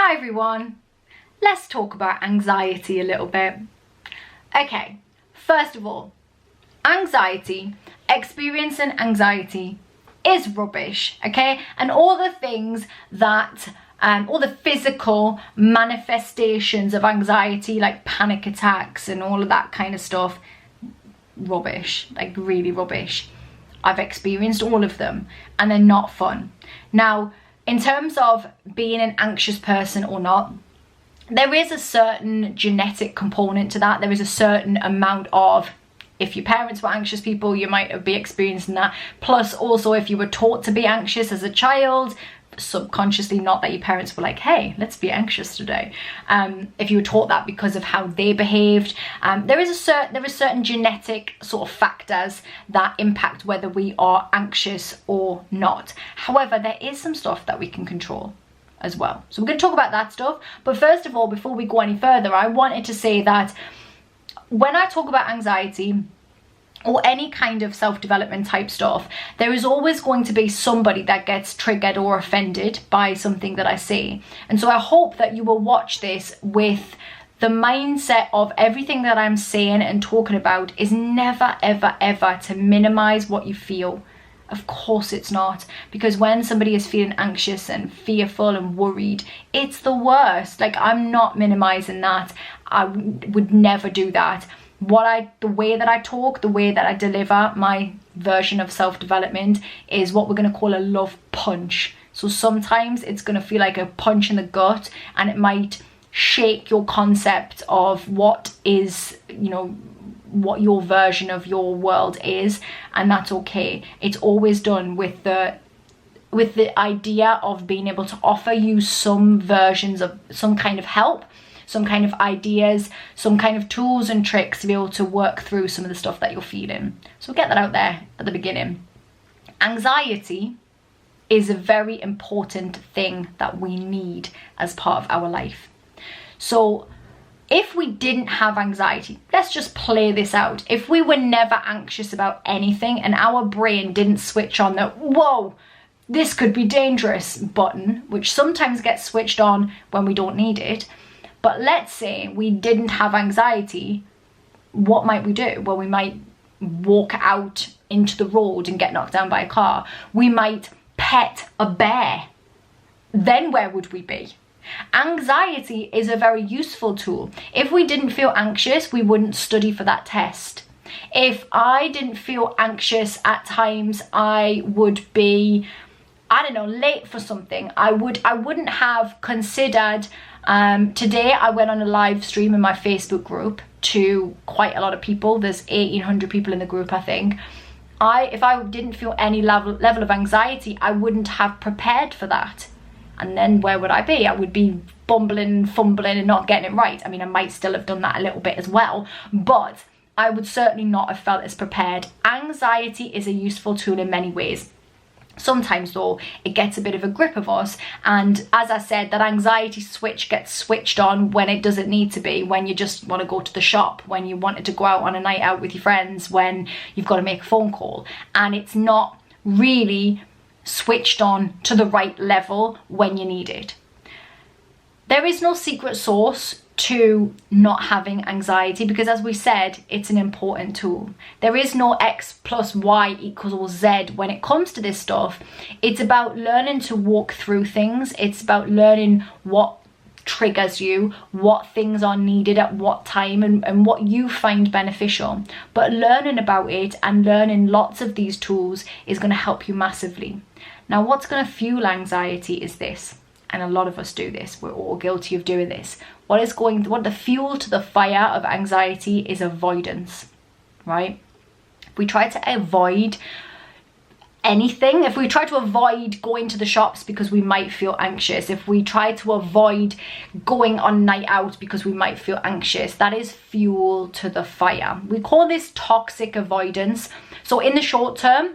Hi everyone, let's talk about anxiety a little bit. Okay, first of all, experiencing anxiety is rubbish, okay? And all the things that, all the physical manifestations of anxiety, like panic attacks and all of that kind of stuff, rubbish, like really rubbish. I've experienced all of them and they're not fun. Now, in terms of being an anxious person or not, there is a certain genetic component to that. There is a certain amount of, if your parents were anxious people, you might be experiencing that. Plus also if you were taught to be anxious as a child, subconsciously, not that your parents were like, hey, let's be anxious today. If you were taught that because of how they behaved, there is certain genetic sort of factors that impact whether we are anxious or not. However, there is some stuff that we can control as well. So we're going to talk about that stuff. But first of all, before we go any further, I wanted to say that when I talk about anxiety or any kind of self-development type stuff, there is always going to be somebody that gets triggered or offended by something that I say. And so I hope that you will watch this with the mindset of everything that I'm saying and talking about is never, ever, ever to minimize what you feel. Of course it's not, because when somebody is feeling anxious and fearful and worried, it's the worst. Like, I'm not minimizing that. I would never do that. The way that I talk, the way that I deliver my version of self-development is what we're going to call a love punch. So sometimes it's going to feel like a punch in the gut and it might shake your concept of what is, you know, what your version of your world is, and that's okay. It's always done with the idea of being able to offer you some versions of some kind of help, some kind of ideas, some kind of tools and tricks to be able to work through some of the stuff that you're feeling. So get that out there at the beginning. Anxiety is a very important thing that we need as part of our life. So if we didn't have anxiety, let's just play this out. If we were never anxious about anything and our brain didn't switch on the, whoa, this could be dangerous button, which sometimes gets switched on when we don't need it. But let's say we didn't have anxiety, what might we do? Well, we might walk out into the road and get knocked down by a car. We might pet a bear. Then where would we be? Anxiety is a very useful tool. If we didn't feel anxious, we wouldn't study for that test. If I didn't feel anxious at times, I would be, I don't know, late for something. I wouldn't have considered. Today I went on a live stream in my Facebook group to quite a lot of people. There's 1,800 people in the group, I think. If I didn't feel any level of anxiety, I wouldn't have prepared for that. And then where would I be? I would be bumbling, fumbling and not getting it right. I mean, I might still have done that a little bit as well, but I would certainly not have felt as prepared. Anxiety is a useful tool in many ways. Sometimes though, it gets a bit of a grip of us, and as I said, that anxiety switch gets switched on when it doesn't need to be, when you just want to go to the shop, when you wanted to go out on a night out with your friends, when you've got to make a phone call, and it's not really switched on to the right level when you need it. There is no secret sauce to not having anxiety, because as we said, it's an important tool. There is no X plus Y equals Z when it comes to this stuff. It's about learning to walk through things. It's about learning what triggers you, what things are needed at what time, and what you find beneficial. But learning about it and learning lots of these tools is going to help you massively. Now, what's going to fuel anxiety is this, and a lot of us do this. We're all guilty of doing this. What the fuel to the fire of anxiety is avoidance, right? If we try to avoid anything, if we try to avoid going to the shops because we might feel anxious, if we try to avoid going on night out because we might feel anxious, that is fuel to the fire. We call this toxic avoidance. So in the short term,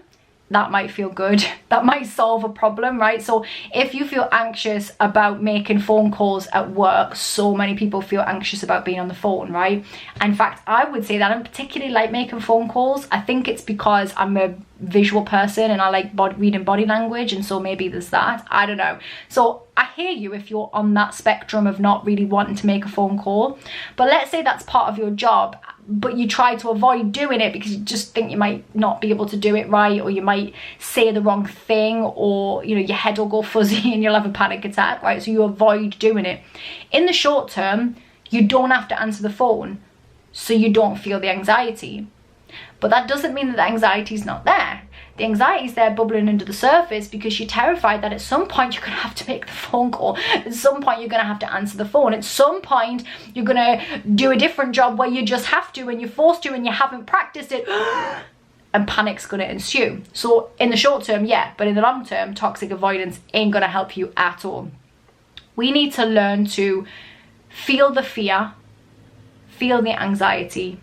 that might feel good. That might solve a problem, right? So if you feel anxious about making phone calls at work, so many people feel anxious about being on the phone, right? In fact, I would say that I don't particularly like making phone calls. I think it's because I'm a visual person and I like reading body language, and so maybe there's that. I don't know. So I hear you if you're on that spectrum of not really wanting to make a phone call. But let's say that's part of your job, but you try to avoid doing it because you just think you might not be able to do it right, or you might say the wrong thing, or you know, your head will go fuzzy and you'll have a panic attack, right? So you avoid doing it. In the short term, you don't have to answer the phone, so you don't feel the anxiety. But that doesn't mean that the anxiety is not there. The anxiety is there bubbling under the surface because you're terrified that at some point you're going to have to make the phone call. At some point you're going to have to answer the phone. At some point you're going to do a different job where you just have to and you're forced to and you haven't practiced it. And panic's going to ensue. So in the short term, yeah, but in the long term, toxic avoidance ain't going to help you at all. We need to learn to feel the fear, feel the anxiety,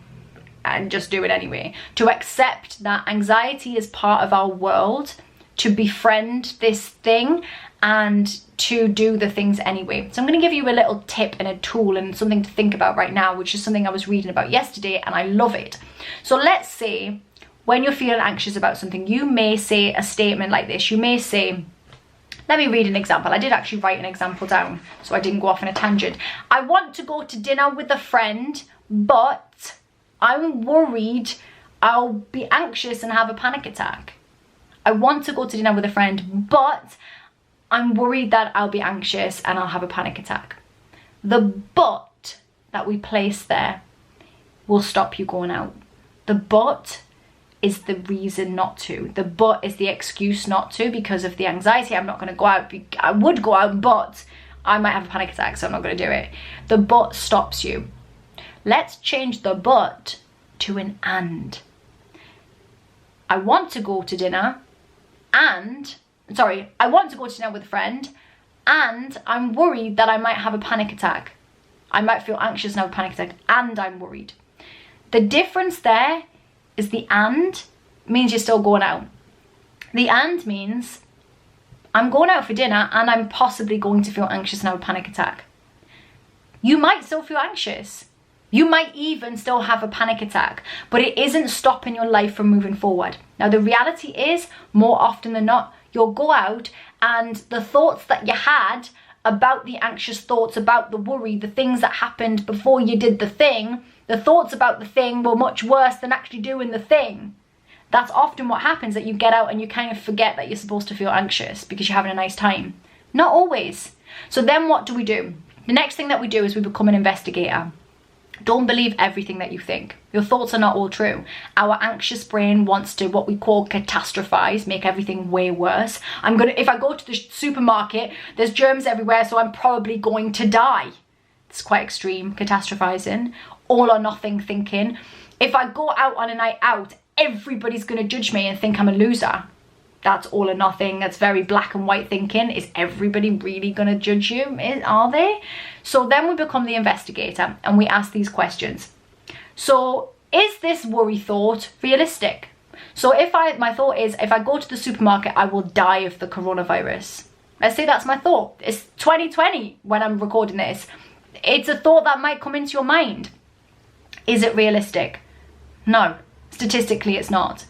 and just do it anyway. To accept that anxiety is part of our world, to befriend this thing, and to do the things anyway. So I'm going to give you a little tip and a tool and something to think about right now, which is something I was reading about yesterday and I love it. So let's say when you're feeling anxious about something, you may say a statement like this. You may say, let me read an example. I did actually write an example down, so I didn't go off on a tangent. I want to go to dinner with a friend, but I'm worried I'll be anxious and have a panic attack. I want to go to dinner with a friend, but I'm worried that I'll be anxious and I'll have a panic attack. The but that we place there will stop you going out. The but is the reason not to. The but is the excuse not to because of the anxiety. I'm not going to go out. I would go out, but I might have a panic attack, so I'm not going to do it. The but stops you. Let's change the but to an and. I want to go to dinner I want to go to dinner with a friend and I'm worried that I might have a panic attack. I might feel anxious and have a panic attack and I'm worried. The difference there is the and means you're still going out. The and means I'm going out for dinner and I'm possibly going to feel anxious and have a panic attack. You might still feel anxious. You might even still have a panic attack, but it isn't stopping your life from moving forward. Now, the reality is, more often than not, you'll go out and the thoughts that you had about the anxious thoughts, about the worry, the things that happened before you did the thing, the thoughts about the thing were much worse than actually doing the thing. That's often what happens, that you get out and you kind of forget that you're supposed to feel anxious because you're having a nice time. Not always. So then what do? The next thing that we do is we become an investigator. Don't believe everything that you think. Your thoughts are not all true. Our anxious brain wants to, what we call, catastrophize, make everything way worse. If I go to the supermarket, there's germs everywhere, so I'm probably going to die. It's quite extreme, catastrophizing. All or nothing thinking. If I go out on a night out, everybody's going to judge me and think I'm a loser. That's all or nothing. That's very black and white thinking. Is everybody really going to judge you? Are they? So then we become the investigator and we ask these questions. So is this worry thought realistic? So my thought is, if I go to the supermarket, I will die of the coronavirus. Let's say that's my thought. It's 2020 when I'm recording this. It's a thought that might come into your mind. Is it realistic? No. Statistically, it's not.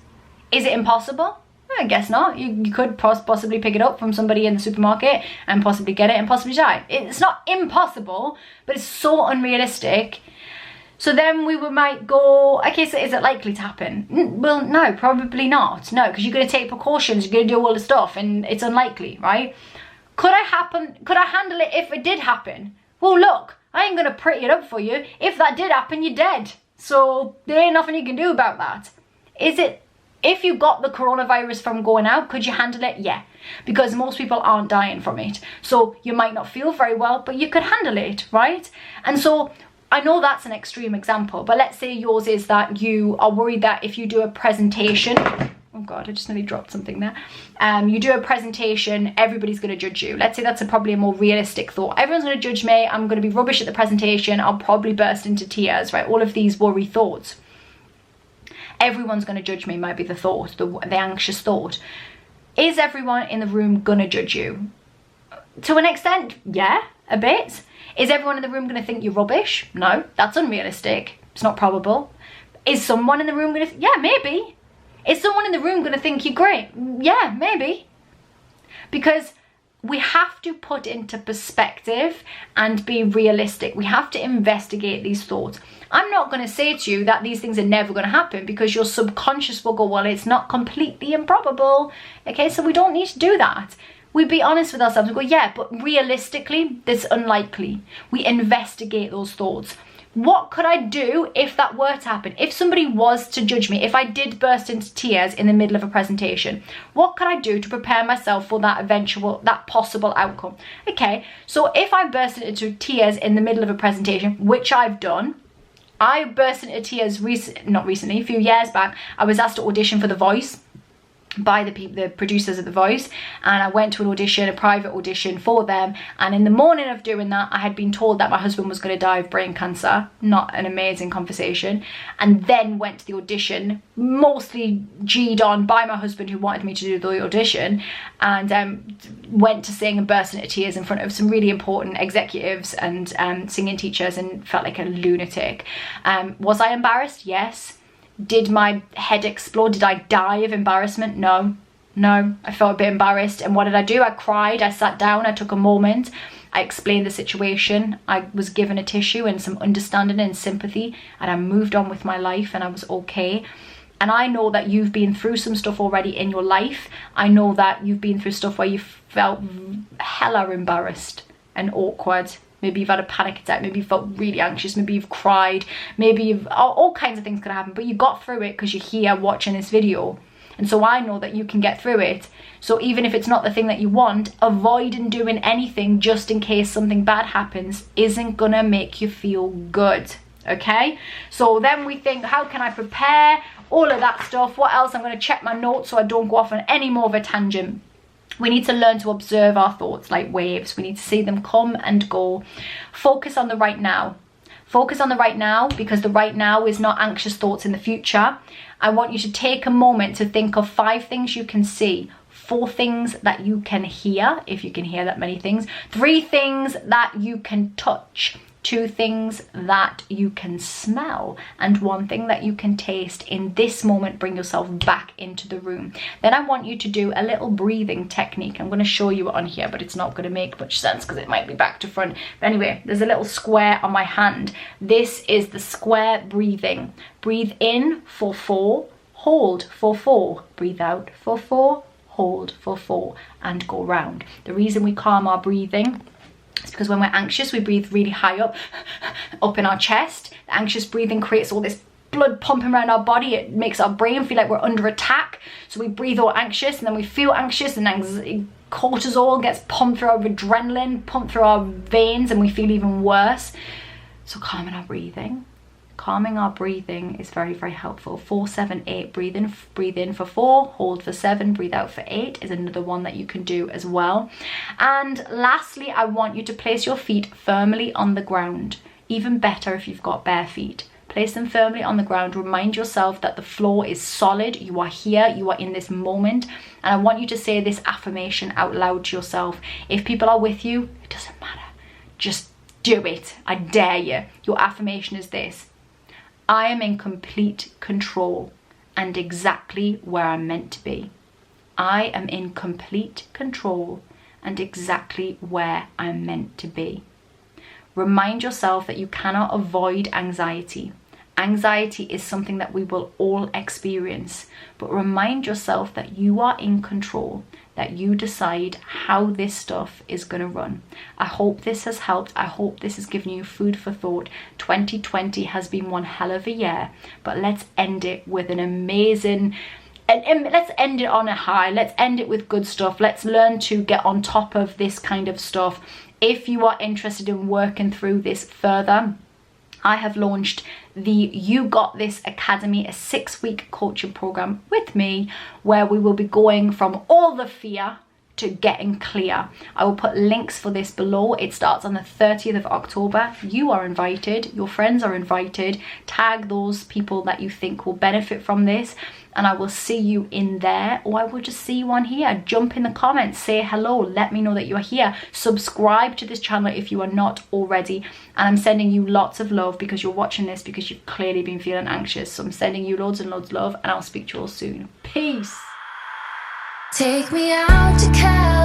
Is it impossible? I guess not. You could possibly pick it up from somebody in the supermarket and possibly get it and possibly die. It's not impossible, but it's so unrealistic. So then we might go, okay, so is it likely to happen? Well, no, probably not. No, because you're going to take precautions, you're going to do all the stuff, and it's unlikely, right? Could I handle it if it did happen? Well, look, I ain't going to pretty it up for you. If that did happen, you're dead. So there ain't nothing you can do about that. If you got the coronavirus from going out, could you handle it? Yeah, because most people aren't dying from it. So you might not feel very well, but you could handle it, right? And so I know that's an extreme example, but let's say yours is that you are worried that if you do a presentation, oh God, I just nearly dropped something there. You do a presentation, everybody's going to judge you. Let's say that's probably a more realistic thought. Everyone's going to judge me. I'm going to be rubbish at the presentation. I'll probably burst into tears, right? All of these worry thoughts. Everyone's going to judge me might be the thought, the anxious thought. Is everyone in the room going to judge you? To an extent, yeah, a bit. Is everyone in the room going to think you're rubbish? No, that's unrealistic. It's not probable. Is someone in the room going to... Yeah, maybe. Is someone in the room going to think you're great? Yeah, maybe. Because we have to put into perspective and be realistic. We have to investigate these thoughts. I'm not going to say to you that these things are never going to happen, because your subconscious will go, well, it's not completely improbable. Okay, so we don't need to do that. We be honest with ourselves and go, yeah, but realistically, this is unlikely. We investigate those thoughts. What could I do if that were to happen? If somebody was to judge me, if I did burst into tears in the middle of a presentation, what could I do to prepare myself for that possible outcome? Okay, so if I burst into tears in the middle of a presentation, which I've done, I burst into tears not recently, a few years back. I was asked to audition for The Voice by the producers of The Voice, and I went to an audition, a private audition for them, and in the morning of doing that I had been told that my husband was going to die of brain cancer. Not an amazing conversation. And then went to the audition, mostly G'd on by my husband, who wanted me to do the audition, and went to sing and burst into tears in front of some really important executives and singing teachers, and felt like a lunatic. Was I embarrassed? Yes. Did my head explode? Did I die of embarrassment? No, I felt a bit embarrassed. And what did I do? I cried, I sat down, I took a moment, I explained the situation, I was given a tissue and some understanding and sympathy, and I moved on with my life, and I was okay. And I know that you've been through some stuff already in your life. I know that you've been through stuff where you felt hella embarrassed and awkward. Maybe you've had a panic attack, maybe you felt really anxious, maybe you've cried, maybe you've, all kinds of things could happen, but you got through it because you're here watching this video. And so I know that you can get through it. So even if it's not the thing that you want, avoiding doing anything just in case something bad happens isn't gonna make you feel good, okay? So then we think, how can I prepare? All of that stuff. What else? I'm gonna check my notes so I don't go off on any more of a tangent. We need to learn to observe our thoughts like waves. We need to see them come and go. Focus on the right now. Focus on the right now, because the right now is not anxious thoughts in the future. I want you to take a moment to think of 5 things you can see, 4 things that you can hear, if you can hear that many things, 3 things that you can touch, 2 things that you can smell, and 1 thing that you can taste. In this moment, bring yourself back into the room. Then I want you to do a little breathing technique. I'm going to show you it on here, but it's not going to make much sense because it might be back to front. But anyway, there's a little square on my hand. This is the square breathing. Breathe in for 4, hold for 4, breathe out for 4, hold for 4, and go round. The reason we calm our breathing, it's because when we're anxious, we breathe really high up in our chest. The anxious breathing creates all this blood pumping around our body. It makes our brain feel like we're under attack. So we breathe all anxious, and then we feel anxious, and cortisol gets pumped through our adrenaline, pumped through our veins, and we feel even worse. So calming our breathing. Calming our breathing is very, very helpful. 4, 7, 8, breathe in for 4, hold for 7, breathe out for 8 is another one that you can do as well. And lastly, I want you to place your feet firmly on the ground. Even better if you've got bare feet. Place them firmly on the ground. Remind yourself that the floor is solid. You are here, you are in this moment. And I want you to say this affirmation out loud to yourself. If people are with you, it doesn't matter. Just do it. I dare you. Your affirmation is this: I am in complete control and exactly where I'm meant to be. I am in complete control and exactly where I'm meant to be. Remind yourself that you cannot avoid anxiety. Anxiety is something that we will all experience, but remind yourself that you are in control, that you decide how this stuff is going to run. I hope this has helped. I hope this has given you food for thought. 2020 has been one hell of a year, but let's end it with an amazing, and let's end it on a high. Let's end it with good stuff. Let's learn to get on top of this kind of stuff. If you are interested in working through this further, I have launched the You Got This Academy, a 6-week coaching program with me, where we will be going from all the fear to getting clear. I will put links for this below. It starts on the 30th of October. You are invited, your friends are invited. Tag those people that you think will benefit from this, and I will see you in there, or I will just see you on here. Jump in the comments, say hello, let me know that you are here. Subscribe to this channel if you are not already, and I'm sending you lots of love because you're watching this because you've clearly been feeling anxious. So I'm sending you loads and loads of love, and I'll speak to you all soon. Peace. Take me out to California.